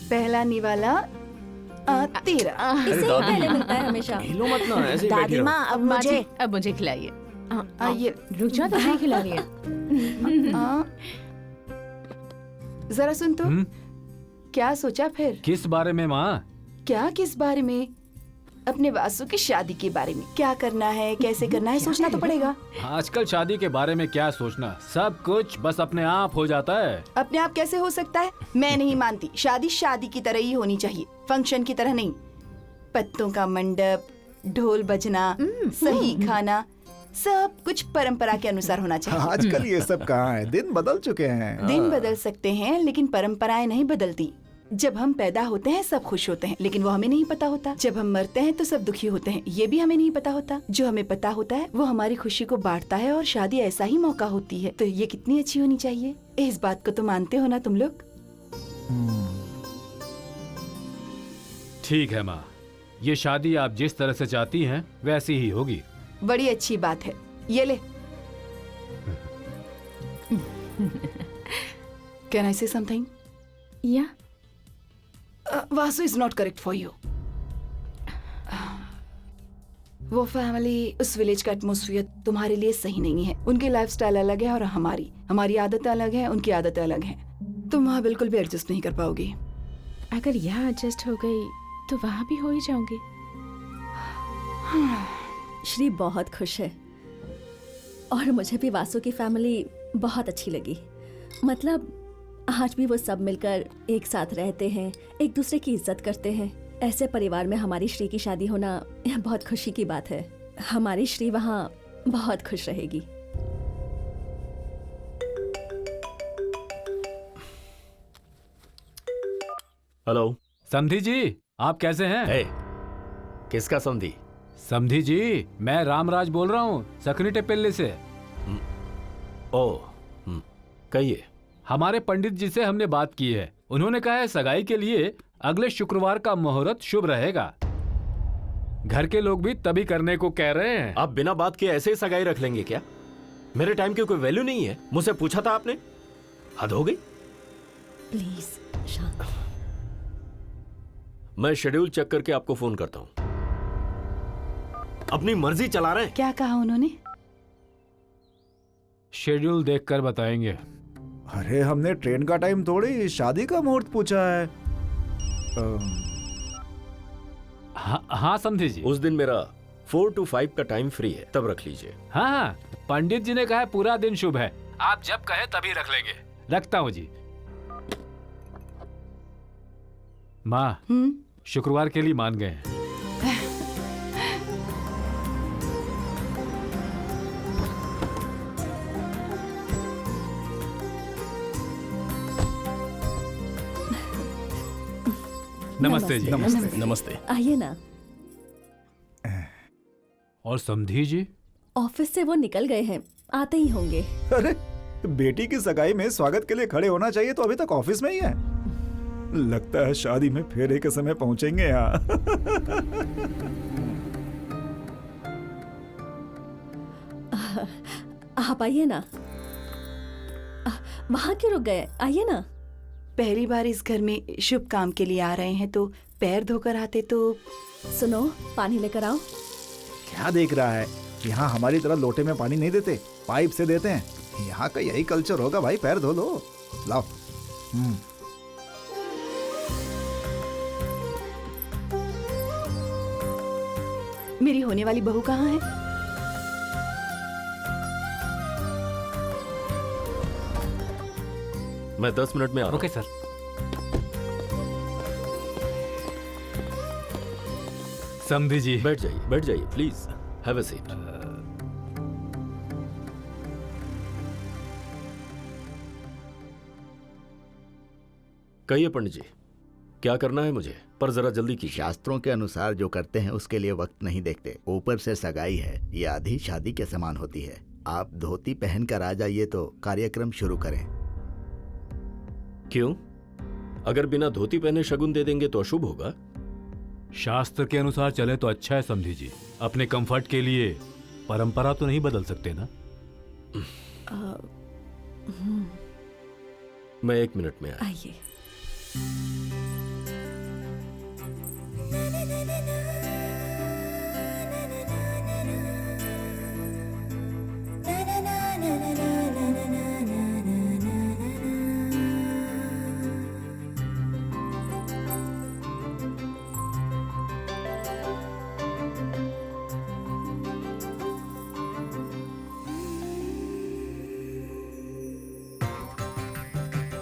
पहला निवाला तेरा। इससे ही पहले मिलता है हमेशा। हिलो मत ना, ऐसे ही बैठी दादी रहो। माँ अब मुझे अब मुझे खिलाइए। आइए रुक जा, तो नहीं खिला रही है। जरा सुन तो, क्या सोचा फिर? किस बारे में माँ? क्या किस बारे में? अपने वासु की शादी के बारे में। क्या करना है, कैसे करना है, सोचना तो पड़ेगा। आजकल शादी के बारे में क्या सोचना, सब कुछ बस अपने आप हो जाता है। अपने आप कैसे हो सकता है? मैं नहीं मानती। शादी शादी की तरह ही होनी चाहिए, फंक्शन की तरह नहीं। पत्तों का मंडप, ढोल बजना, सही खाना, सब कुछ परंपरा के अनुसार होना चाहिए। आजकल ये सब कहाँ है, दिन बदल चुके हैं। दिन बदल सकते हैं लेकिन परंपराएं नहीं बदलती। जब हम पैदा होते हैं सब खुश होते हैं, लेकिन वो हमें नहीं पता होता। जब हम मरते हैं तो सब दुखी होते हैं, ये भी हमें नहीं पता होता। जो हमें पता होता है वो हमारी खुशी को बांटता है, और शादी ऐसा ही मौका होती है। तो ये कितनी अच्छी होनी चाहिए। इस बात को तो मानते हो ना तुम लोग? ठीक है माँ, ये शादी आप जिस तरह से चाहती हैं वैसी ही होगी। बड़ी अच्छी बात है। ये ले। कैन आई से समथिंग? या Vasu is not correct for you. वो फैमिली, उस विलेज का एटमोस्फियर तुम्हारे लिए सही नहीं है। उनकी लाइफस्टाइल अलग है और हमारी आदतें अलग हैं, उनकी आदतें अलग हैं। तुम वहाँ बिल्कुल भी एडजस्ट नहीं कर पाओगी। अगर यहाँ एडजस्ट हो गई तो वहाँ भी हो ही जाऊंगी। श्री बहुत खुश है और मुझे भी वासु की फैमिली बहुत अच्छी लगी। मतलब आज भी वो सब मिलकर एक साथ रहते हैं, एक दूसरे की इज्जत करते हैं। ऐसे परिवार में हमारी श्री की शादी होना यह बहुत खुशी की बात है। हमारी श्री वहाँ बहुत खुश रहेगी। हेलो समधी जी, आप कैसे हैं? हे, किसका समधी? समधी जी, मैं रामराज बोल रहा हूँ, सकनी टेपेल्ले से। ओ, कहिए। हमारे पंडित जी से हमने बात की है। उन्होंने कहा है सगाई के लिए अगले शुक्रवार का मुहूर्त शुभ रहेगा। घर के लोग भी तभी करने को कह रहे हैं। आप बिना बात के ऐसे ही सगाई रख लेंगे क्या? मेरे टाइम की कोई वैल्यू नहीं है? मुझसे पूछा था आपने? हद हो गई। प्लीज शांत। मैं शेड्यूल चेक करके आपको फोन करता हूँ। अपनी मर्जी चला रहे हैं। क्या कहा उन्होंने? शेड्यूल देखकर बताएंगे। अरे हमने ट्रेन का टाइम थोड़ी शादी का मुहूर्त पूछा है। हाँ समझी जी। उस दिन मेरा 4 to 5 का टाइम फ्री है, तब रख लीजिए। हाँ, पंडित जी ने कहा है पूरा दिन शुभ है। आप जब कहे तभी रख लेंगे। रखता हूँ जी। माँ, शुक्रवार के लिए मान गए हैं। नमस्ते जी। नमस्ते। आइए ना। और समधी जी? ऑफिस से वो निकल गए हैं, आते ही होंगे। अरे बेटी की सगाई में स्वागत के लिए खड़े होना चाहिए, तो अभी तक ऑफिस में ही है। लगता है शादी में फेरे के समय पहुंचेंगे यहाँ। आप आइए ना। वहां क्यों रुक गए? आइए ना। पहली बार इस घर में शुभ काम के लिए आ रहे हैं, तो पैर धोकर आते तो। सुनो, पानी लेकर आओ। क्या देख रहा है? यहाँ हमारी तरह लोटे में पानी नहीं देते, पाइप से देते हैं। यहाँ का यही कल्चर होगा भाई। पैर धो लो, लाओ। मेरी होने वाली बहू कहाँ है? मैं 10 मिनट में आ रहा हूं। Okay sir. समधी जी, बैठ जाइए प्लीज। Have a seat. कहिए पंडित जी, क्या करना है मुझे? पर जरा जल्दी कीजिए। शास्त्रों के अनुसार जो करते हैं उसके लिए वक्त नहीं देखते। ऊपर से सगाई है, ये आधी शादी के समान होती है। आप धोती पहनकर आ जाइए तो कार्यक्रम शुरू करें। क्यों? अगर बिना धोती पहने शगुन दे देंगे तो अशुभ होगा? शास्त्र के अनुसार चले तो अच्छा है समधी जी। अपने कंफर्ट के लिए परंपरा तो नहीं बदल सकते ना। मैं 1 मिनट में आया। आइए।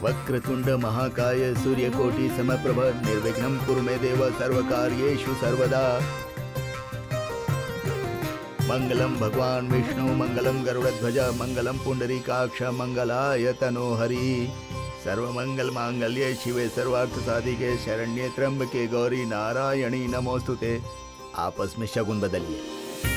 वक्रतुंड महाकाय सूर्यकोटि समप्रभ निर्विघ्नं कुरु मे देव सर्वकार्येषु सर्वदा। मंगलम भगवान विष्णु मंगलम गरुड़ध्वज मंगलम पुंडरीकाक्ष मंगलाय तनोहरि। सर्वमंगल मांगल्ये शिवे सर्वार्थ साधिके शरण्ये त्र्यंबके गौरी नारायणी नमोस्तुते। आपस में शगुन बदलिए।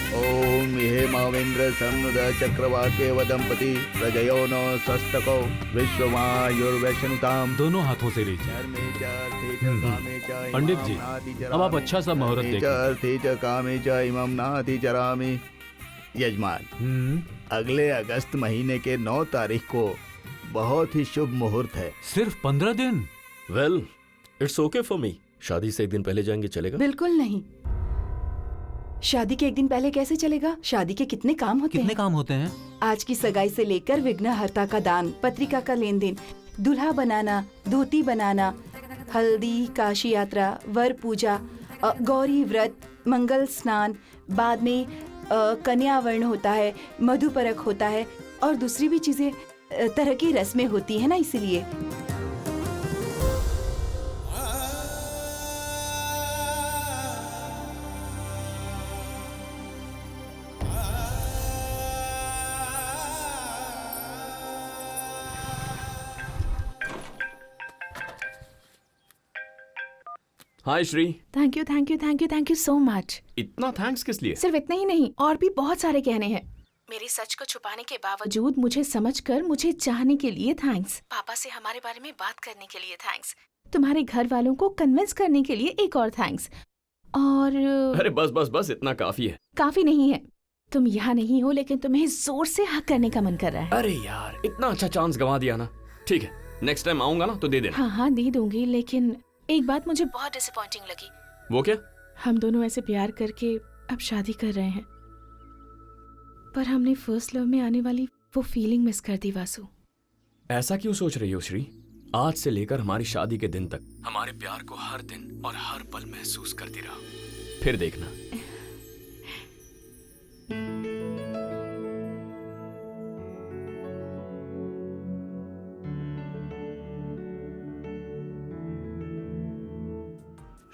ओम ये मावेन्द्र सन्नुद चक्रवाके वदंपति प्रजयो नो स्वस्तको विश्वमायुर्वैशनुताम। दोनों हाथों से लीजिए। पंडित जी, अब आप अच्छा सा मुहूर्त देखिए। कामे च इमं नाति चरामि। यजमान, अगले अगस्त महीने के 9 तारीख को बहुत ही शुभ मुहूर्त है। सिर्फ 15 दिन? Well, it's okay for me. शादी से एक दिन पहले जाएंगे, चलेगा? बिल्कुल नहीं। शादी के एक दिन पहले कैसे चलेगा? शादी के कितने काम होते हैं। काम होते हैं? आज की सगाई से लेकर विघ्नहर्ता का दान, पत्रिका का लेन देन, दूल्हा बनाना, धोती बनाना, हल्दी, काशी यात्रा, वर पूजा, गौरी व्रत, मंगल स्नान, बाद में कन्यावर्ण होता है, मधुपरक होता है और दूसरी भी चीजें तरह की रस्में होती है ना, इसीलिए। Hi Shri. Thank you thank you thank you thank you so much. इतना थैंक्स किस लिए? सिर्फ इतना ही नहीं, और भी बहुत सारे कहने हैं। मेरी सच को छुपाने के बावजूद मुझे समझकर मुझे चाहने के लिए थैंक्स। पापा से हमारे बारे में बात करने के लिए थैंक्स। तुम्हारे घर वालों को कन्विंस करने के लिए एक और थैंक्स। और अरे बस बस बस, इतना काफी है। काफी नहीं है। तुम यहाँ नहीं हो लेकिन तुम्हें जोर से हक करने का मन कर रहा है। अरे यार, इतना अच्छा चांस गंवा दिया ना। ठीक है, नेक्स्ट टाइम आऊंगा ना तो दे देना। हाँ हाँ दे दूंगी, लेकिन एक बात मुझे बहुत डिसअपॉइंटिंग लगी। वो क्या? हम दोनों ऐसे प्यार करके अब शादी कर रहे हैं, पर हमने फर्स्ट लव में आने वाली वो फीलिंग मिस कर दी वासु। ऐसा क्यों सोच रही हो श्री? आज से लेकर हमारी शादी के दिन तक हमारे प्यार को हर दिन और हर पल महसूस करती रहो, फिर देखना।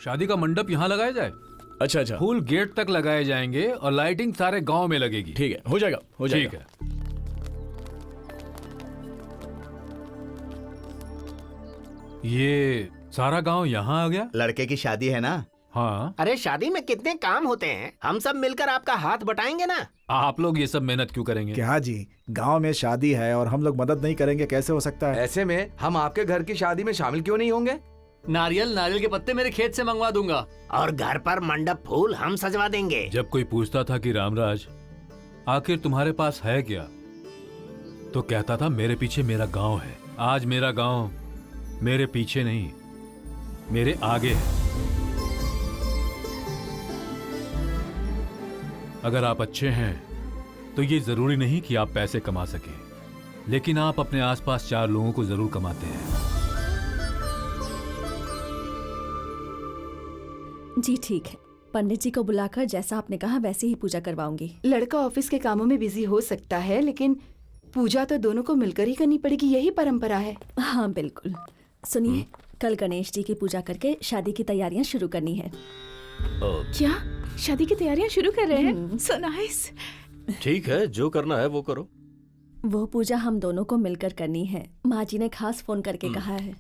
शादी का मंडप यहाँ लगाया जाए। अच्छा अच्छा, फूल गेट तक लगाए जाएंगे और लाइटिंग सारे गांव में लगेगी। ठीक है, हो जाएगा हो जाएगा। ठीक है। ये सारा गांव यहाँ आ गया? लड़के की शादी है ना? हाँ। अरे शादी में कितने काम होते हैं, हम सब मिलकर आपका हाथ बटाएंगे ना। आप लोग ये सब मेहनत क्यों करेंगे? क्या जी, गांव में शादी है और हम लोग मदद नहीं करेंगे, कैसे हो सकता है? ऐसे में हम आपके घर की शादी में शामिल क्यों नहीं होंगे? नारियल के पत्ते मेरे खेत से मंगवा दूंगा। और घर पर मंडप फूल हम सजवा देंगे। जब कोई पूछता था कि रामराज आखिर तुम्हारे पास है क्या, तो कहता था मेरे पीछे मेरा गांव है। आज मेरा गांव मेरे पीछे नहीं, मेरे आगे है। अगर आप अच्छे हैं तो ये जरूरी नहीं कि आप पैसे कमा सकें, लेकिन आप अपने आसपास 4 लोगों को जरूर कमाते हैं। जी ठीक है, पंडित जी को बुलाकर जैसा आपने कहा वैसे ही पूजा करवाऊंगी। लड़का ऑफिस के कामों में बिजी हो सकता है, लेकिन पूजा तो दोनों को मिलकर ही करनी पड़ेगी, यही परंपरा है। हाँ बिल्कुल। सुनिए, कल गणेश जी की पूजा करके शादी की तैयारियां शुरू करनी है। क्या शादी की तैयारियां शुरू कर रहे हैं? So nice. ठीक है, जो करना है वो करो। वो पूजा हम दोनों को मिलकर करनी है। माँ जी ने खास फोन करके कहा है।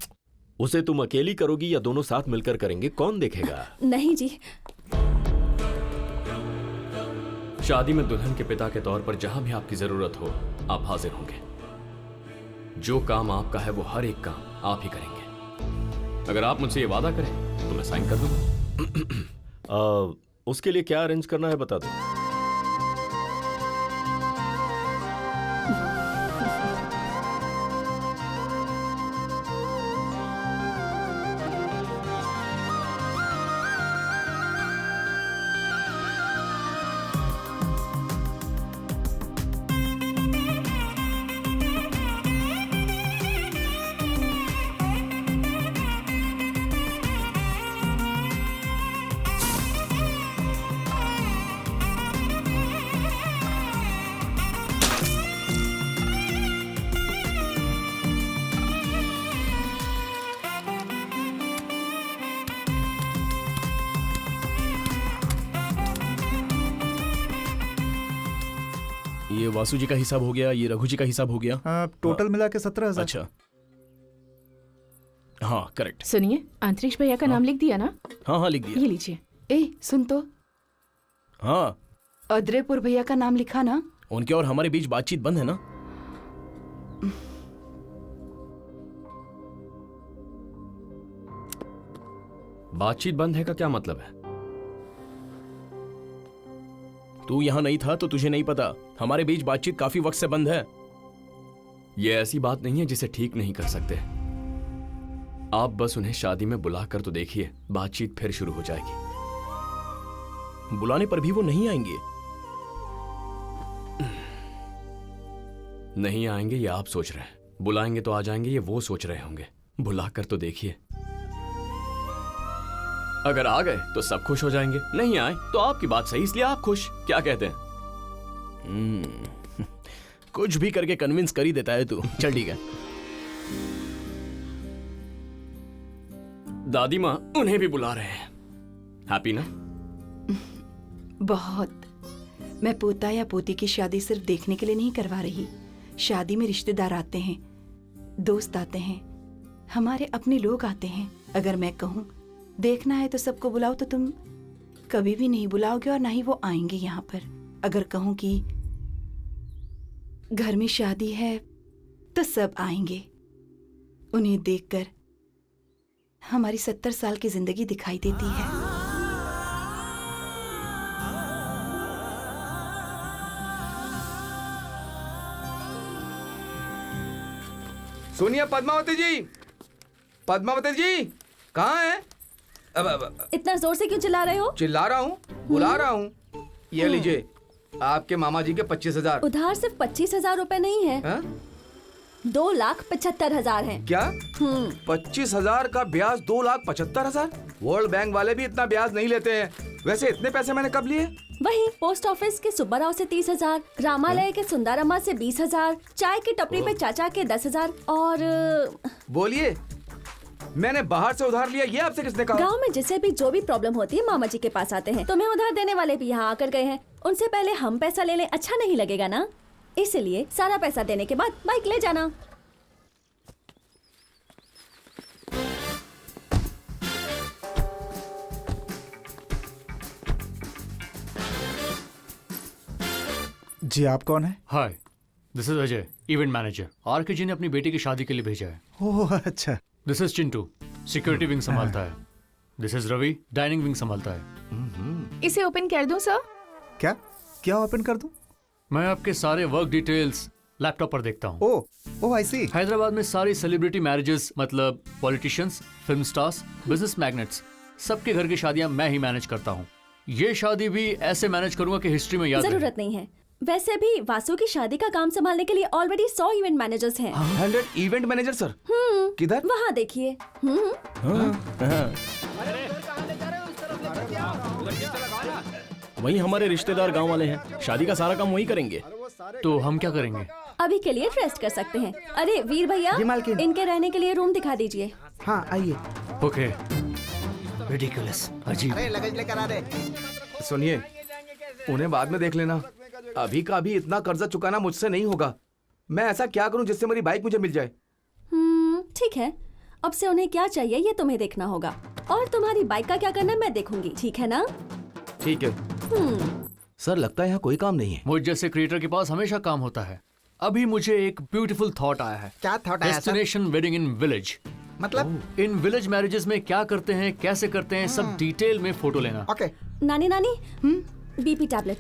उसे तुम अकेली करोगी या दोनों साथ मिलकर करेंगे? कौन देखेगा? नहीं जी। शादी में दुल्हन के पिता के तौर पर जहां भी आपकी जरूरत हो, आप हाजिर होंगे। जो काम आपका है वो हर एक काम आप ही करेंगे। अगर आप मुझसे ये वादा करें तो मैं साइन कर दूंगा। उसके लिए क्या अरेंज करना है बता दो। ये वासु जी का हिसाब हो गया, ये रघु जी का हिसाब हो गया। टोटल मिला के 17,000। अच्छा, हाँ करेक्ट। सुनिए, अंतरिक्ष भैया का नाम लिख दिया ना? हाँ हाँ लिख दिया। ये लीजिए। ए सुन तो, हाँ, अद्रेपुर भैया का नाम लिखा ना? उनके और हमारे बीच बातचीत बंद है ना? बातचीत बंद है का क्या मतलब है? तू यहाँ नहीं था तो तुझे नहीं पता, हमारे बीच बातचीत काफी वक्त से बंद है। ये ऐसी बात नहीं है जिसे ठीक नहीं कर सकते। आप बस उन्हें शादी में बुला कर तो देखिए, बातचीत फिर शुरू हो जाएगी। बुलाने पर भी वो नहीं आएंगे। नहीं आएंगे ये आप सोच रहे हैं, बुलाएंगे तो आ जाएंगे ये वो सोच रहे होंगे। बुला कर तो देखिए, अगर आ गए तो सब खुश हो जाएंगे, नहीं आए तो आपकी बात सही इसलिए आप खुश। क्या कहते हैं? कुछ भी करके कन्विंस कर ही देता है तू। चल ठीक है। दादी माँ उन्हें भी बुला रहे हैं। हैप्पी ना? बहुत। मैं पोता या पोती की शादी सिर्फ देखने के लिए नहीं करवा रही। शादी में रिश्तेदार आते हैं, दोस्त आते हैं, हमारे अपने लोग आते हैं। अगर मैं कहूँ देखना है तो सबको बुलाओ तो तुम कभी भी नहीं बुलाओगे और ना ही वो आएंगे यहाँ पर। अगर कहूँ कि घर में शादी है तो सब आएंगे। उन्हें देखकर हमारी 70 साल की जिंदगी दिखाई देती है। सुनिए पद्मावती जी, पद्मावती जी कहाँ है? अब इतना जोर से क्यों चिल्ला रहे हो? चिल्ला रहा हूँ, बुला रहा हूँ। ये लीजिए आपके मामा जी के 25,000। उधार सिर्फ 25,000 रुपए नहीं है, 2,75,000 है। क्या? 25,000 का ब्याज 2,75,000? वर्ल्ड बैंक वाले भी इतना ब्याज नहीं लेते हैं। वैसे इतने पैसे मैंने कब लिए? वही पोस्ट ऑफिस के सुब्बाराव से 30,000, ग्रामालय के सुंदरम्मा से 20,000, चाय की टपरी पे चाचा के 10,000 और बोलिए, मैंने बाहर से उधार लिया, ये आपसे किसने कहा? गांव में जिसे भी जो भी प्रॉब्लम होती है मामा जी के पास आते हैं। तुम्हें उधार देने वाले भी यहाँ आकर गए हैं, उनसे पहले हम पैसा ले लें अच्छा नहीं लगेगा ना? इसलिए सारा पैसा देने के बाद बाइक ले जाना। जी आप कौन है? Hi, this is Ajay, event manager. RK ji ने अपनी बेटी की शादी के लिए भेजा है। ओह अच्छा। This is Chintu, security wing संभालता है। This is Ravi, dining wing संभालता है। इसे ओपन कर दूं सर? क्या क्या ओपन कर दूं? मैं आपके सारे वर्क डिटेल्स लैपटॉप पर देखता हूँ। ओह आई सी। हैदराबाद में सारी सेलिब्रिटी मैरिजेस, मतलब politicians, film stars, business magnets, सबके घर की शादियां मैं ही मैनेज करता हूँ। ये शादी भी ऐसे मैनेज करूंगा कि हिस्ट्री में याद रहे। जरूरत नहीं है। वैसे भी वासु की शादी का काम संभालने के लिए ऑलरेडी 100 इवेंट मैनेजर्स हैं। 100 इवेंट मैनेजर सर? किधर? वहाँ देखिए। वही हमारे रिश्तेदार गांव वाले हैं, शादी का सारा काम वही करेंगे। तो हम क्या करेंगे? अभी के लिए रेस्ट कर सकते हैं। अरे वीर भैया, इनके रहने के लिए रूम दिखा दीजिए। हाँ आइए। ओके। रिडिकुलस, अजीब। अरे लगेज लेकर आ रहे। सुनिए, उन्हें बाद में देख लेना। अभी का अभी इतना कर्जा चुकाना मुझसे नहीं होगा। मैं ऐसा क्या करूं जिससे मेरी बाइक मुझे मिल जाए? ठीक है, अब से उन्हें क्या चाहिए ये तुम्हें देखना होगा, और तुम्हारी बाइक का क्या करना है मैं देखूंगी, ठीक है ना? ठीक है। सर लगता है यहाँ कोई काम नहीं है। मुझ जैसे क्रिएटर के पास हमेशा काम होता है। अभी मुझे एक ब्यूटीफुल थॉट आया है। क्या थॉट आया sir? Destination wedding in village. मतलब? इन विलेज मैरिजेस में क्या करते हैं, कैसे करते हैं, सब डिटेल में फोटो लेना। ओके। नानी नानी, बीपी टैबलेट।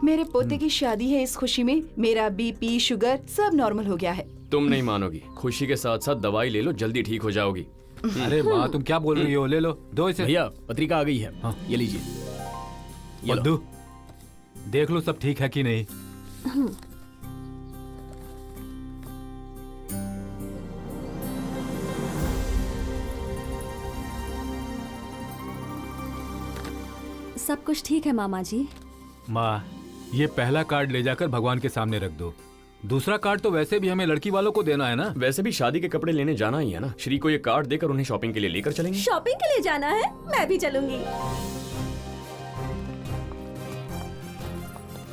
मेरे पोते की शादी है, इस खुशी में मेरा बीपी शुगर सब नॉर्मल हो गया है। तुम नहीं मानोगी, खुशी के साथ साथ दवाई ले लो, जल्दी ठीक हो जाओगी। अरे माँ तुम क्या बोल रही हो? ले लो, दो इसे। भैया पत्रिका आ गई है। हाँ ये लीजिए। मद्दू देख लो सब ठीक है कि नहीं। सब कुछ ठीक है मामा जी। माँ ये पहला कार्ड ले जाकर भगवान के सामने रख दो। दूसरा कार्ड तो वैसे भी हमें लड़की वालों को देना है ना। वैसे भी शादी के कपड़े लेने जाना ही है ना। श्री को ये कार्ड देकर उन्हें शॉपिंग के लिए लेकर चलेंगे। शॉपिंग के लिए जाना है? मैं भी चलूंगी।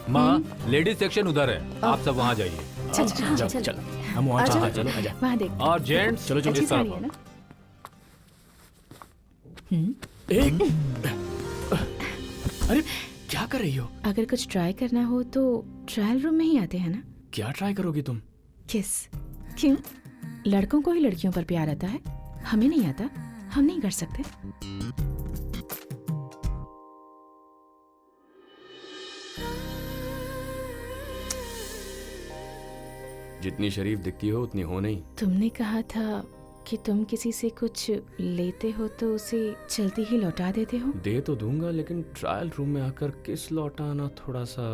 माँ, लेडीज सेक्शन उधर है, आप सब वहाँ जाइए। चल चल चल चल चल हम वहाँ आजा। चलो आजा। वहाँ देख और जेंट्स चलो अच्छी इस तरफ साड़ी है आओ। ना। अरे क्या कर रही हो? अगर कुछ ट्राई करना हो तो ट्रायल रूम में ही आते हैं ना। क्या ट्राई करोगी तुम? किस? क्यों? लड़कों को ही लड़कियों पर प्यार आता है, हमें नहीं आता, हम नहीं कर सकते। जितनी शरीफ दिखती हो उतनी हो नहीं। तुमने कहा था कि तुम किसी से कुछ लेते हो तो उसे जल्दी ही लौटा देते हो। दे तो दूंगा, लेकिन ट्रायल रूम में आकर किस लौटाना थोड़ा सा